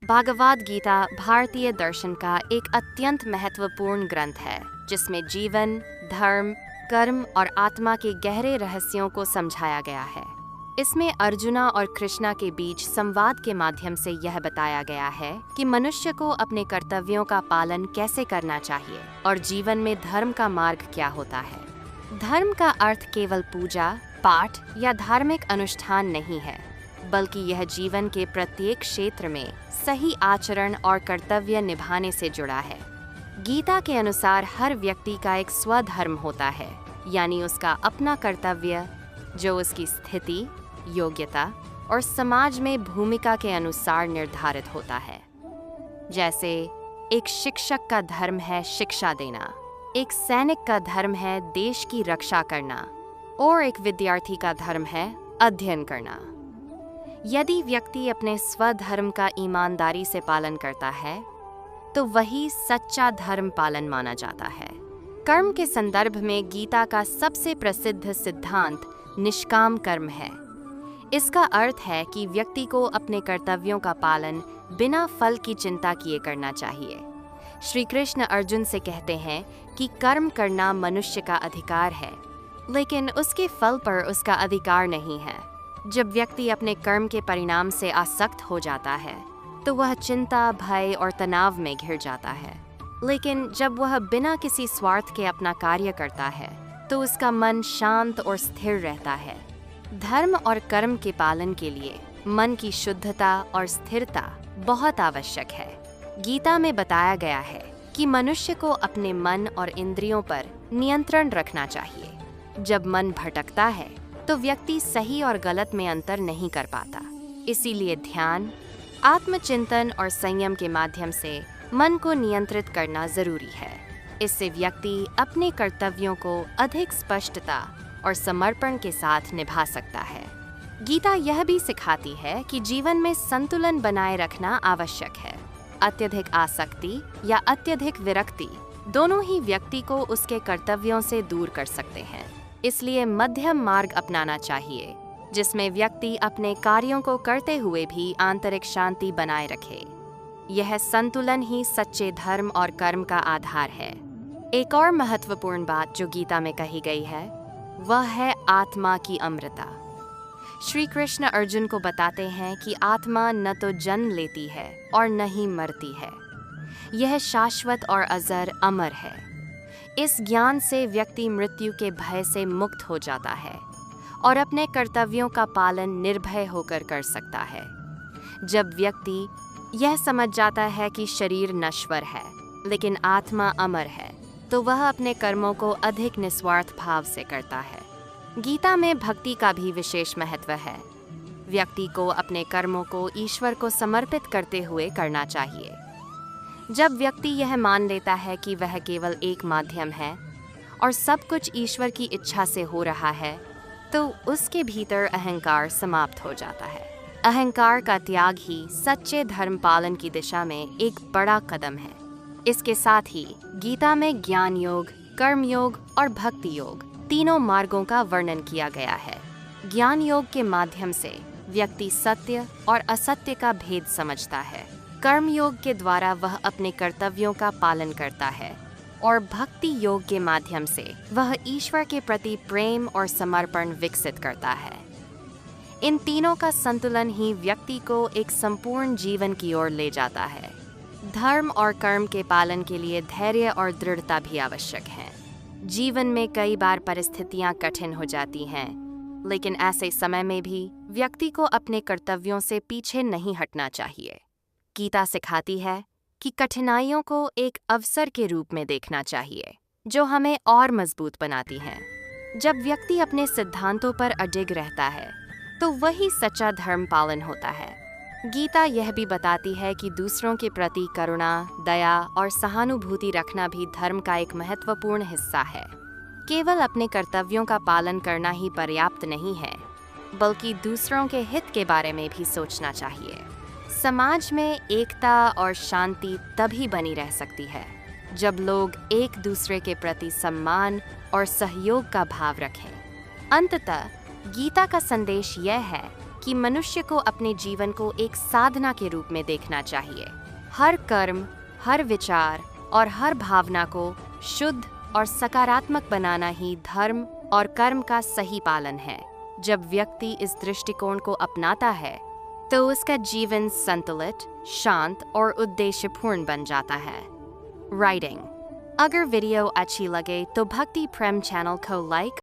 भागवत गीता भारतीय दर्शन का एक अत्यंत महत्वपूर्ण ग्रंथ है जिसमें जीवन, धर्म, कर्म और आत्मा के गहरे रहस्यों को समझाया गया है। इसमें अर्जुना और कृष्णा के बीच संवाद के माध्यम से यह बताया गया है कि मनुष्य को अपने कर्तव्यों का पालन कैसे करना चाहिए और जीवन में धर्म का मार्ग क्या होता है। धर्म का अर्थ केवल पूजा, पाठ या धार्मिक अनुष्ठान नहीं है, बल्कि यह जीवन के प्रत्येक क्षेत्र में सही आचरण और कर्तव्य निभाने से जुड़ा है। गीता के अनुसार हर व्यक्ति का एक स्वधर्म होता है, यानी उसका अपना कर्तव्य जो उसकी स्थिति, योग्यता और समाज में भूमिका के अनुसार निर्धारित होता है। जैसे एक शिक्षक का धर्म है शिक्षा देना, एक सैनिक का धर्म है देश की रक्षा करना और एक विद्यार्थी का धर्म है अध्ययन करना। यदि व्यक्ति अपने स्वधर्म का ईमानदारी से पालन करता है तो वही सच्चा धर्म पालन माना जाता है। कर्म के संदर्भ में गीता का सबसे प्रसिद्ध सिद्धांत निष्काम कर्म है। इसका अर्थ है कि व्यक्ति को अपने कर्तव्यों का पालन बिना फल की चिंता किए करना चाहिए। श्री कृष्ण अर्जुन से कहते हैं कि कर्म करना मनुष्य का अधिकार है, लेकिन उसके फल पर उसका अधिकार नहीं है। जब व्यक्ति अपने कर्म के परिणाम से आसक्त हो जाता है तो वह चिंता, भय और तनाव में घिर जाता है। लेकिन जब वह बिना किसी स्वार्थ के अपना कार्य करता है तो उसका मन शांत और स्थिर रहता है। धर्म और कर्म के पालन के लिए मन की शुद्धता और स्थिरता बहुत आवश्यक है। गीता में बताया गया है कि मनुष्य को अपने मन और इंद्रियों पर नियंत्रण रखना चाहिए। जब मन भटकता है तो व्यक्ति सही और गलत में अंतर नहीं कर पाता। इसीलिए ध्यान, आत्मचिंतन और संयम के माध्यम से मन को नियंत्रित करना जरूरी है। इससे व्यक्ति अपने कर्तव्यों को अधिक स्पष्टता और समर्पण के साथ निभा सकता है। गीता यह भी सिखाती है कि जीवन में संतुलन बनाए रखना आवश्यक है। अत्यधिक आसक्ति या अत्यधिक विरक्ति दोनों ही व्यक्ति को उसके कर्तव्यों से दूर कर सकते हैं। इसलिए मध्यम मार्ग अपनाना चाहिए, जिसमें व्यक्ति अपने कार्यों को करते हुए भी आंतरिक शांति बनाए रखे। यह संतुलन ही सच्चे धर्म और कर्म का आधार है। एक और महत्वपूर्ण बात जो गीता में कही गई है वह है आत्मा की अमरता। श्री कृष्ण अर्जुन को बताते हैं कि आत्मा न तो जन्म लेती है और न ही मरती है। यह शाश्वत और अजर अमर है। इस ज्ञान से व्यक्ति मृत्यु के भय से मुक्त हो जाता है और अपने कर्तव्यों का पालन निर्भय होकर कर सकता है। जब व्यक्ति यह समझ जाता है कि शरीर नश्वर है लेकिन आत्मा अमर है, तो वह अपने कर्मों को अधिक निस्वार्थ भाव से करता है। गीता में भक्ति का भी विशेष महत्व है। व्यक्ति को अपने कर्मों को ईश्वर को समर्पित करते हुए करना चाहिए। जब व्यक्ति यह मान लेता है कि वह केवल एक माध्यम है और सब कुछ ईश्वर की इच्छा से हो रहा है, तो उसके भीतर अहंकार समाप्त हो जाता है। अहंकार का त्याग ही सच्चे धर्म पालन की दिशा में एक बड़ा कदम है। इसके साथ ही गीता में ज्ञान योग, कर्म योग और भक्ति योग तीनों मार्गों का वर्णन किया गया है। ज्ञान योग के माध्यम से व्यक्ति सत्य और असत्य का भेद समझता है। कर्म योग के द्वारा वह अपने कर्तव्यों का पालन करता है और भक्ति योग के माध्यम से वह ईश्वर के प्रति प्रेम और समर्पण विकसित करता है। इन तीनों का संतुलन ही व्यक्ति को एक संपूर्ण जीवन की ओर ले जाता है। धर्म और कर्म के पालन के लिए धैर्य और दृढ़ता भी आवश्यक है। जीवन में कई बार परिस्थितियां कठिन हो जाती हैं, लेकिन ऐसे समय में भी व्यक्ति को अपने कर्तव्यों से पीछे नहीं हटना चाहिए। गीता सिखाती है कि कठिनाइयों को एक अवसर के रूप में देखना चाहिए, जो हमें और मजबूत बनाती हैं। जब व्यक्ति अपने सिद्धांतों पर अडिग रहता है, तो वही सच्चा धर्म पालन होता है। गीता यह भी बताती है कि दूसरों के प्रति करुणा, दया और सहानुभूति रखना भी धर्म का एक महत्वपूर्ण हिस्सा है। केवल अपने कर्तव्यों का पालन करना ही पर्याप्त नहीं है, बल्कि दूसरों के हित के बारे में भी सोचना चाहिए। समाज में एकता और शांति तभी बनी रह सकती है जब लोग एक दूसरे के प्रति सम्मान और सहयोग का भाव रखें। अंततः गीता का संदेश यह है कि मनुष्य को अपने जीवन को एक साधना के रूप में देखना चाहिए। हर कर्म, हर विचार और हर भावना को शुद्ध और सकारात्मक बनाना ही धर्म और कर्म का सही पालन है। जब व्यक्ति इस दृष्टिकोण को अपनाता है तो उसका जीवन संतुलित, शांत और उद्देश्यपूर्ण बन जाता है। राइटिंग। अगर वीडियो अच्छी लगे तो भक्ति प्रेम चैनल को लाइक